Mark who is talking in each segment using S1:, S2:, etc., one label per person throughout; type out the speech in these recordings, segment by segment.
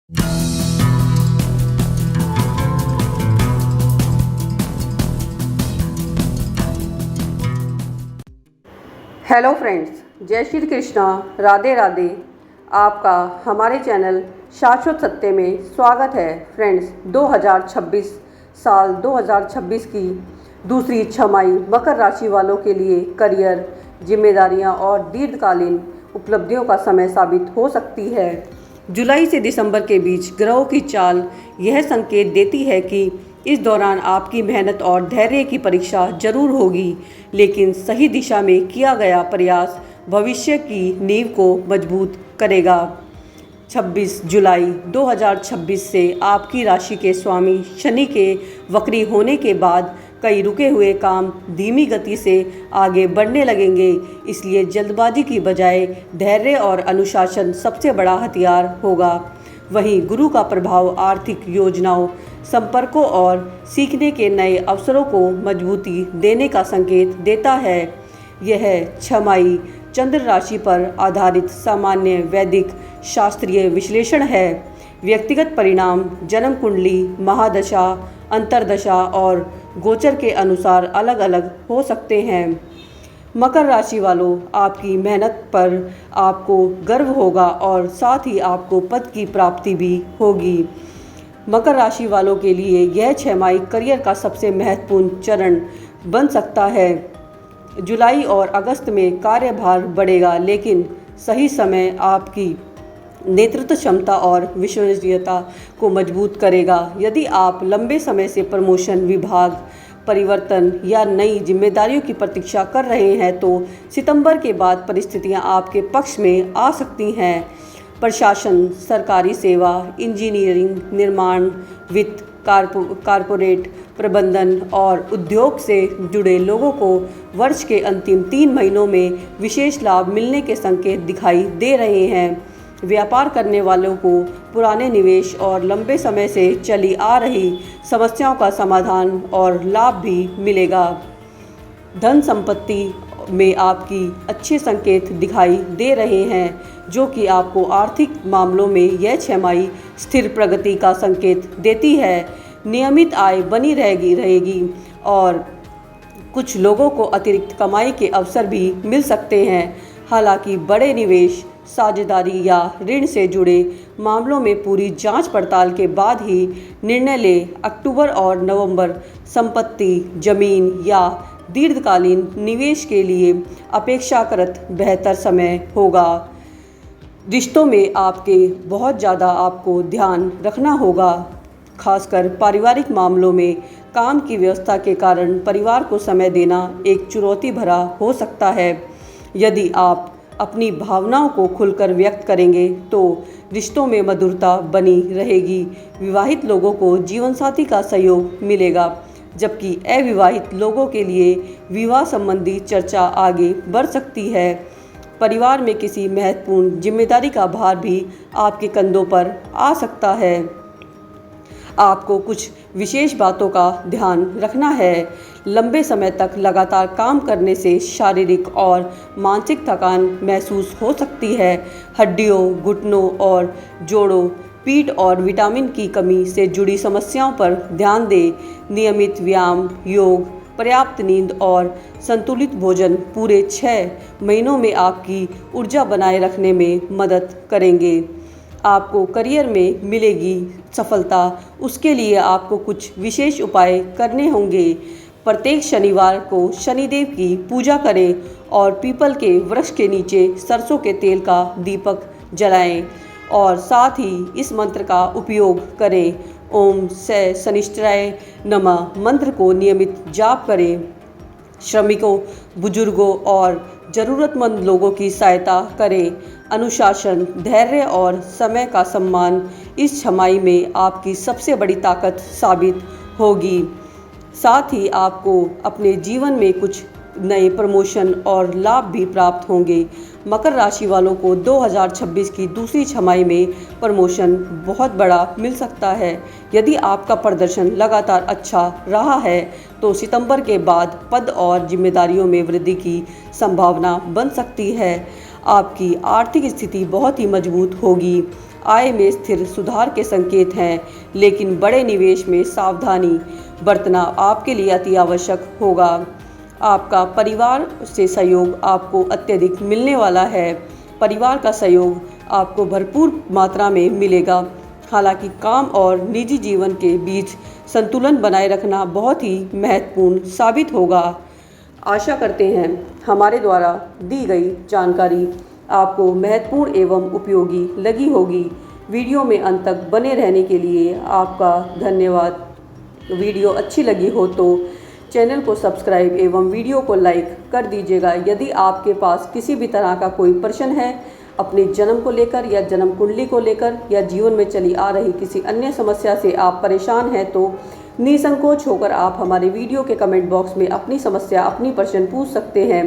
S1: Hello friends, जय श्री कृष्णा, राधे राधे। आपका हमारे चैनल शाश्वत सत्य में स्वागत है। फ्रेंड्स, 2026 की दूसरी छमाही मकर राशि वालों के लिए करियर, जिम्मेदारियां और दीर्घकालीन उपलब्धियों का समय साबित हो सकती है। जुलाई से दिसंबर के बीच ग्रहों की चाल यह संकेत देती है कि इस दौरान आपकी मेहनत और धैर्य की परीक्षा जरूर होगी, लेकिन सही दिशा में किया गया प्रयास भविष्य की नींव को मजबूत करेगा। 26 जुलाई 2026 से आपकी राशि के स्वामी शनि के वक्री होने के बाद कई रुके हुए काम धीमी गति से आगे बढ़ने लगेंगे, इसलिए जल्दबाजी की बजाय धैर्य और अनुशासन सबसे बड़ा हथियार होगा। वहीं गुरु का प्रभाव आर्थिक योजनाओं, संपर्कों और सीखने के नए अवसरों को मजबूती देने का संकेत देता है। यह छमाही चंद्र राशि पर आधारित सामान्य वैदिक शास्त्रीय विश्लेषण है। व्यक्तिगत परिणाम जन्म कुंडली, महादशा, अंतरदशा और गोचर के अनुसार अलग अलग हो सकते हैं। मकर राशि वालों, आपकी मेहनत पर आपको गर्व होगा और साथ ही आपको पद की प्राप्ति भी होगी। मकर राशि वालों के लिए यह छमाही करियर का सबसे महत्वपूर्ण चरण बन सकता है। जुलाई और अगस्त में कार्यभार बढ़ेगा, लेकिन सही समय आपकी नेतृत्व क्षमता और विश्वसनीयता को मजबूत करेगा। यदि आप लंबे समय से प्रमोशन, विभाग परिवर्तन या नई जिम्मेदारियों की प्रतीक्षा कर रहे हैं, तो सितंबर के बाद परिस्थितियां आपके पक्ष में आ सकती हैं। प्रशासन, सरकारी सेवा, इंजीनियरिंग, निर्माण, वित्त, कारपोरेट प्रबंधन और उद्योग से जुड़े लोगों को वर्ष के अंतिम 3 महीनों में विशेष लाभ मिलने के संकेत दिखाई दे रहे हैं। व्यापार करने वालों को पुराने निवेश और लंबे समय से चली आ रही समस्याओं का समाधान और लाभ भी मिलेगा। धन संपत्ति में आपकी अच्छे संकेत दिखाई दे रहे हैं, जो कि आपको आर्थिक मामलों में यह छमाही स्थिर प्रगति का संकेत देती है। नियमित आय बनी रहेगी और कुछ लोगों को अतिरिक्त कमाई के अवसर भी मिल सकते हैं। हालांकि बड़े निवेश, साझेदारी या ऋण से जुड़े मामलों में पूरी जांच पड़ताल के बाद ही निर्णय लें। अक्टूबर और नवंबर संपत्ति, जमीन या दीर्घकालीन निवेश के लिए अपेक्षाकृत बेहतर समय होगा। रिश्तों में आपके बहुत ज़्यादा आपको ध्यान रखना होगा, खासकर पारिवारिक मामलों में। काम की व्यवस्था के कारण परिवार को समय देना एक चुनौती भरा हो सकता है। यदि आप अपनी भावनाओं को खुलकर व्यक्त करेंगे तो रिश्तों में मधुरता बनी रहेगी। विवाहित लोगों को जीवनसाथी का सहयोग मिलेगा, जबकि अविवाहित लोगों के लिए विवाह संबंधी चर्चा आगे बढ़ सकती है। परिवार में किसी महत्वपूर्ण जिम्मेदारी का भार भी आपके कंधों पर आ सकता है। आपको कुछ विशेष बातों का ध्यान रखना है। लंबे समय तक लगातार काम करने से शारीरिक और मानसिक थकान महसूस हो सकती है। हड्डियों, घुटनों और जोड़ों, पीठ और विटामिन की कमी से जुड़ी समस्याओं पर ध्यान दें। नियमित व्यायाम, योग, पर्याप्त नींद और संतुलित भोजन पूरे 6 महीनों में आपकी ऊर्जा बनाए रखने में मदद करेंगे। आपको करियर में मिलेगी सफलता, उसके लिए आपको कुछ विशेष उपाय करने होंगे। प्रत्येक शनिवार को शनिदेव की पूजा करें और पीपल के वृक्ष के नीचे सरसों के तेल का दीपक जलाएं और साथ ही इस मंत्र का उपयोग करें। ओम स शनिश्चराय नमः मंत्र को नियमित जाप करें। श्रमिकों, बुजुर्गों और ज़रूरतमंद लोगों की सहायता करें। अनुशासन, धैर्य और समय का सम्मान इस छमाही में आपकी सबसे बड़ी ताकत साबित होगी। साथ ही आपको अपने जीवन में कुछ नए प्रमोशन और लाभ भी प्राप्त होंगे। मकर राशि वालों को 2026 की दूसरी छमाही में प्रमोशन बहुत बड़ा मिल सकता है। यदि आपका प्रदर्शन लगातार अच्छा रहा है तो सितंबर के बाद पद और जिम्मेदारियों में वृद्धि की संभावना बन सकती है। आपकी आर्थिक स्थिति बहुत ही मजबूत होगी। आय में स्थिर सुधार के संकेत हैं, लेकिन बड़े निवेश में सावधानी बरतना आपके लिए अति आवश्यक होगा। आपका परिवार से सहयोग आपको अत्यधिक मिलने वाला है। परिवार का सहयोग आपको भरपूर मात्रा में मिलेगा। हालांकि काम और निजी जीवन के बीच संतुलन बनाए रखना बहुत ही महत्वपूर्ण साबित होगा। आशा करते हैं हमारे द्वारा दी गई जानकारी आपको महत्वपूर्ण एवं उपयोगी लगी होगी। वीडियो में अंत तक बने रहने के लिए आपका धन्यवाद। वीडियो अच्छी लगी हो तो चैनल को सब्सक्राइब एवं वीडियो को लाइक कर दीजिएगा। यदि आपके पास किसी भी तरह का कोई प्रश्न है अपने जन्म को लेकर या जन्म कुंडली को लेकर या जीवन में चली आ रही किसी अन्य समस्या से आप परेशान हैं तो निसंकोच होकर आप हमारे वीडियो के कमेंट बॉक्स में अपनी समस्या अपनी प्रश्न पूछ सकते हैं।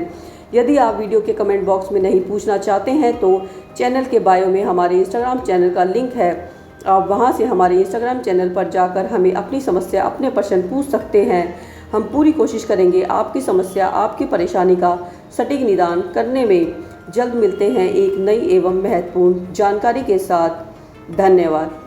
S1: यदि आप वीडियो के कमेंट बॉक्स में नहीं पूछना चाहते हैं तो चैनल के बायो में हमारे इंस्टाग्राम चैनल का लिंक है, आप वहां से हमारे इंस्टाग्राम चैनल पर जाकर हमें अपनी समस्या अपने प्रश्न पूछ सकते हैं। हम पूरी कोशिश करेंगे आपकी समस्या आपकी परेशानी का सटीक निदान करने में। जल्द मिलते हैं एक नई एवं महत्वपूर्ण जानकारी के साथ। धन्यवाद।